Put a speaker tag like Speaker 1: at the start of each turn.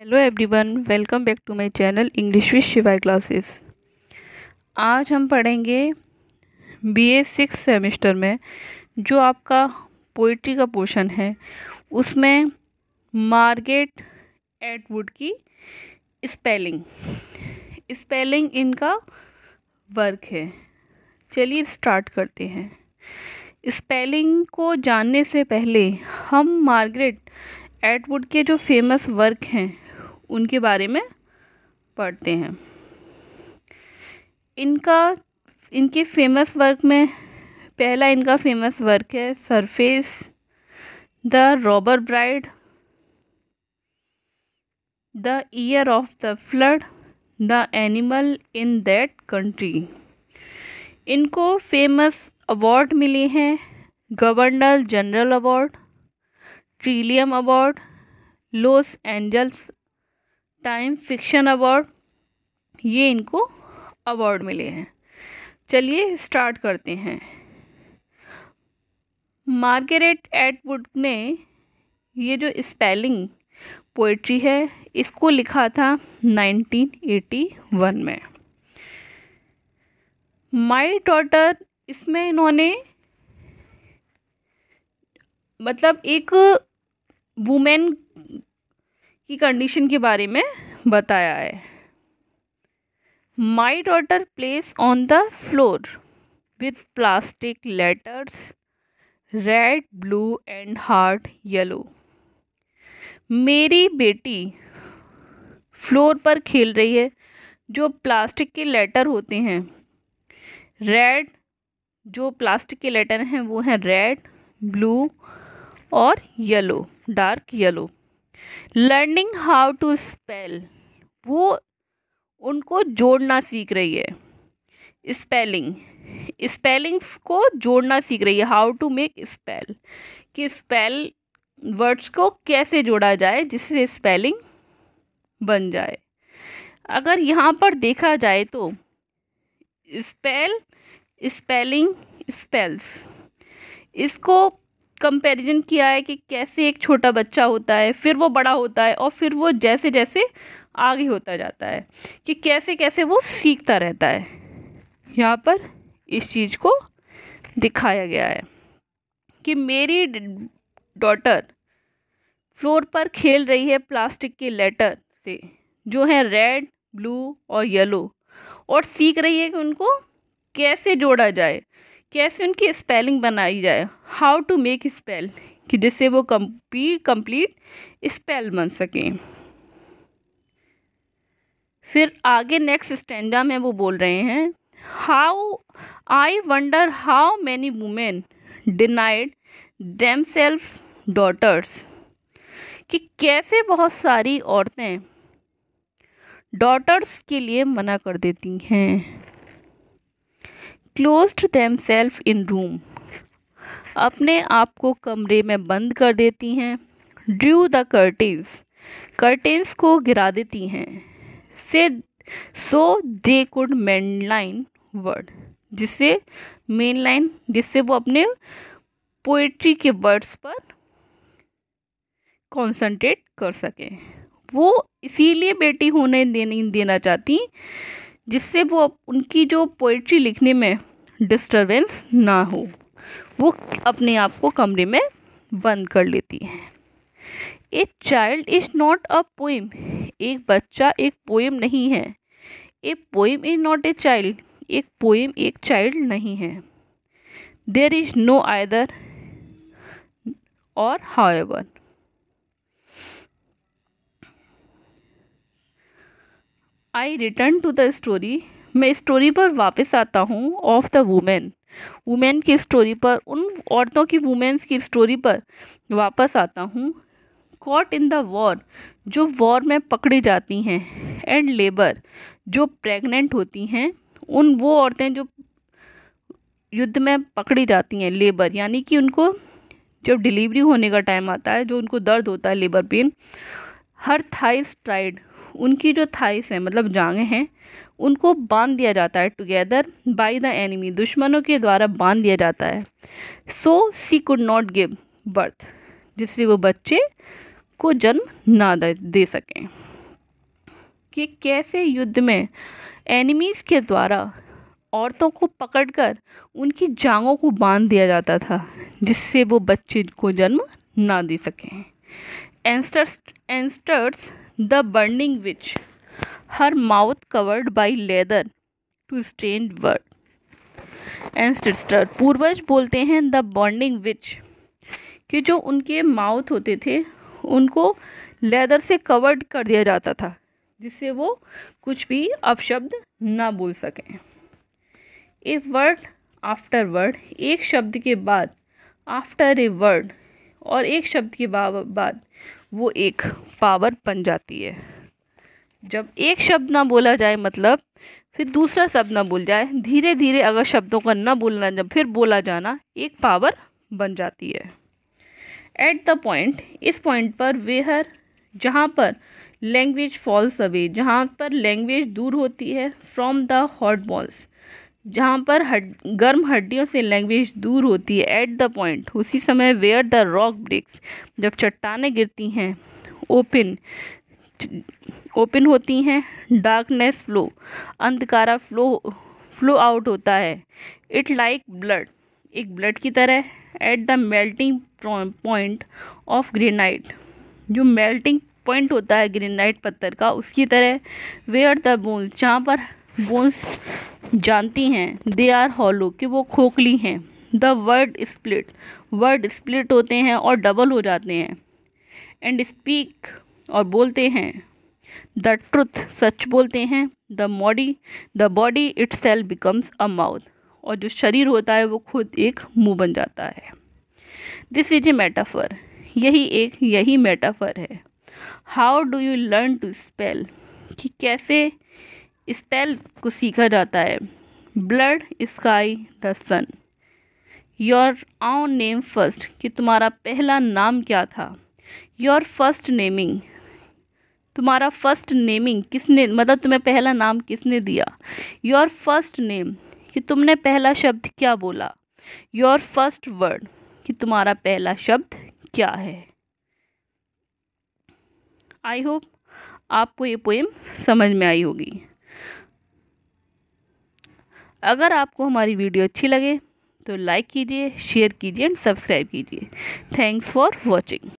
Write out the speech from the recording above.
Speaker 1: Hello everyone, welcome back to my channel English with Shivay classes. आज हम पढ़ेंगे BA 6 semester में जो आपका पोइट्री का पोर्शन है उसमें मार्गरेट एटवुड की स्पेलिंग इनका वर्क है। चलिए स्टार्ट करते हैं। स्पेलिंग को जानने से पहले हम मार्गरेट एटवुड के जो फेमस वर्क हैं उनके बारे में पढ़ते हैं। इनके फेमस वर्क में पहला इनका फेमस वर्क है surface, the robber bride, the year of the flood, the animal in that country. इनको फेमस अवार्ड मिले हैं, governor general award, Trillium award, Los Angeles time fiction award, ये इनको अवार्ड मिले हैं। चलिए स्टार्ट करते हैं। मार्गरेट एटवुड ने ये जो स्पेलिंग पोइट्री है इसको लिखा था 1981 में। माई डॉटर, इसमें इन्होंने मतलब एक वुमेन की कंडीशन के बारे में बताया है। My daughter place on the floor with plastic letters red, blue and heart yellow. मेरी बेटी फ्लोर पर खेल रही है। जो प्लास्टिक के लेटर होते हैं रेड, जो प्लास्टिक के लेटर हैं वो हैं रेड, ब्लू और yellow, dark yellow. Learning how to spell, वो उनको जोड़ना सीख रही है। स्पेलिंग्स को जोड़ना सीख रही है। हाउ टू मेक स्पेल, कि स्पेल वर्ड्स को कैसे जोड़ा जाए जिससे स्पेलिंग बन जाए। अगर यहाँ पर देखा जाए तो स्पेलिंग, स्पेल्स, इसको कंपैरिजन किया है कि कैसे एक छोटा बच्चा होता है, फिर वो बड़ा होता है और फिर वो जैसे जैसे आगे होता जाता है कि कैसे कैसे वो सीखता रहता है। यहाँ पर इस चीज़ को दिखाया गया है कि मेरी डॉटर फ्लोर पर खेल रही है प्लास्टिक के लेटर से जो है रेड, ब्लू और येलो, और सीख रही है कि उनको कैसे जोड़ा जाए, कैसे उनकी स्पेलिंग बनाई जाए। हाउ टू मेक स्पेल, कि जिससे वो कंप्लीट स्पेल बन सकें। फिर आगे नेक्स्ट स्टैंडा में वो बोल रहे हैं, how I wonder how many women denied themself daughters, कि कैसे बहुत सारी औरतें डॉटर्स के लिए मना कर देती हैं। क्लोज्ड देमसेल्फ इन रूम, अपने आप को कमरे में बंद कर देती हैं। ड्रू द कर्टेन्स को गिरा देती हैं। से सो दे कुड मेनलाइन वर्ड, जिससे मेनलाइन, जिससे वो अपने पोइट्री के वर्ड्स पर कंसंट्रेट कर सकें। वो इसीलिए बेटी होने नहीं देना चाहती जिससे वो उनकी जो पोइट्री लिखने में डिस्टरबेंस ना हो। वो अपने आप को कमरे में बंद कर लेती हैं। A child is not a poem, एक बच्चा एक पोएम नहीं है। A poem is not a child, एक पोएम एक चाइल्ड नहीं है। There is no either or however. I return to the story, मैं स्टोरी पर वापस आता हूँ। ऑफ द वुमेन की स्टोरी पर, उन औरतों की, वुमेन्स की स्टोरी पर वापस आता हूँ। कॉट इन द वॉर, जो वॉर में पकड़ी जाती हैं। एंड लेबर, जो प्रेग्नेंट होती हैं। वो औरतें जो युद्ध में पकड़ी जाती हैं, लेबर यानी कि उनको जब डिलीवरी होने का टाइम आता है, जो उनको दर्द होता है, लेबर पेन। हर थाइस ट्राइड, उनकी जो थाइस हैं मतलब जांघें हैं उनको बांध दिया जाता है टुगेदर बाय द एनिमी, दुश्मनों के द्वारा बांध दिया जाता है। So she could not give birth, जिससे वो बच्चे को जन्म ना दे सकें। कि कैसे युद्ध में एनिमीज़ के द्वारा औरतों को पकड़कर उनकी जांघों को बांध दिया जाता था जिससे वो बच्चे को जन्म ना दे सकें। Ancestors the burning witch, her mouth covered by leather to strange word. Ancestor पूर्वज बोलते हैं द बर्निंग विच, कि जो उनके माउथ होते थे उनको लेदर से कवर्ड कर दिया जाता था जिससे वो कुछ भी अपशब्द ना बोल सकें। ए वर्ड आफ्टर वर्ड, एक शब्द के बाद, आफ्टर ए वर्ड, और एक शब्द के बाद वो एक पावर बन जाती है। जब एक शब्द ना बोला जाए मतलब फिर दूसरा शब्द ना बोल जाए, धीरे धीरे अगर शब्दों का ना बोलना जब फिर बोला जाना एक पावर बन जाती है। एट द पॉइंट, इस पॉइंट पर, वेहर, जहाँ पर, लैंग्वेज फॉल्स अवे, जहाँ पर लैंग्वेज दूर होती है, फ्रॉम द हॉट बॉल्स, जहाँ पर गर्म हड्डियों से लैंग्वेज दूर होती है। एट द पॉइंट, उसी समय, वेयर द रॉक ब्रेक्स, जब चट्टानें गिरती हैं, ओपन होती हैं, डार्कनेस फ्लो, अंधकारा फ्लो आउट होता है, इट लाइक ब्लड, एक ब्लड की तरह, at the melting point of granite, जो मेल्टिंग पॉइंट होता है ग्रेनाइट पत्थर का उसकी तरह, वेयर द बोन्स, जहाँ पर बोन्स जानती हैं, दे आर हॉलो, कि वो खोखली हैं, द वर्ड स्प्लिट होते हैं और डबल हो जाते हैं, एंड स्पीक, और बोलते हैं, द ट्रुथ, सच बोलते हैं, the body itself becomes a mouth, और जो शरीर होता है वो खुद एक मुंह बन जाता है। दिस इज ए मेटाफर, यही मेटाफर है। How do you learn to spell, कि कैसे स्पेल को सीखा जाता है। Blood, sky, the sun, your own name first, कि तुम्हारा पहला नाम क्या था। योर फर्स्ट नेमिंग, तुम्हारा फर्स्ट नेमिंग किसने, मतलब तुम्हें पहला नाम किसने दिया। योर फर्स्ट नेम, कि तुमने पहला शब्द क्या बोला। योर फर्स्ट वर्ड, कि तुम्हारा पहला शब्द क्या है। आई होप आपको ये पोएम समझ में आई होगी। अगर आपको हमारी वीडियो अच्छी लगे तो लाइक कीजिए, शेयर कीजिए एंड सब्सक्राइब कीजिए। Thanks for watching.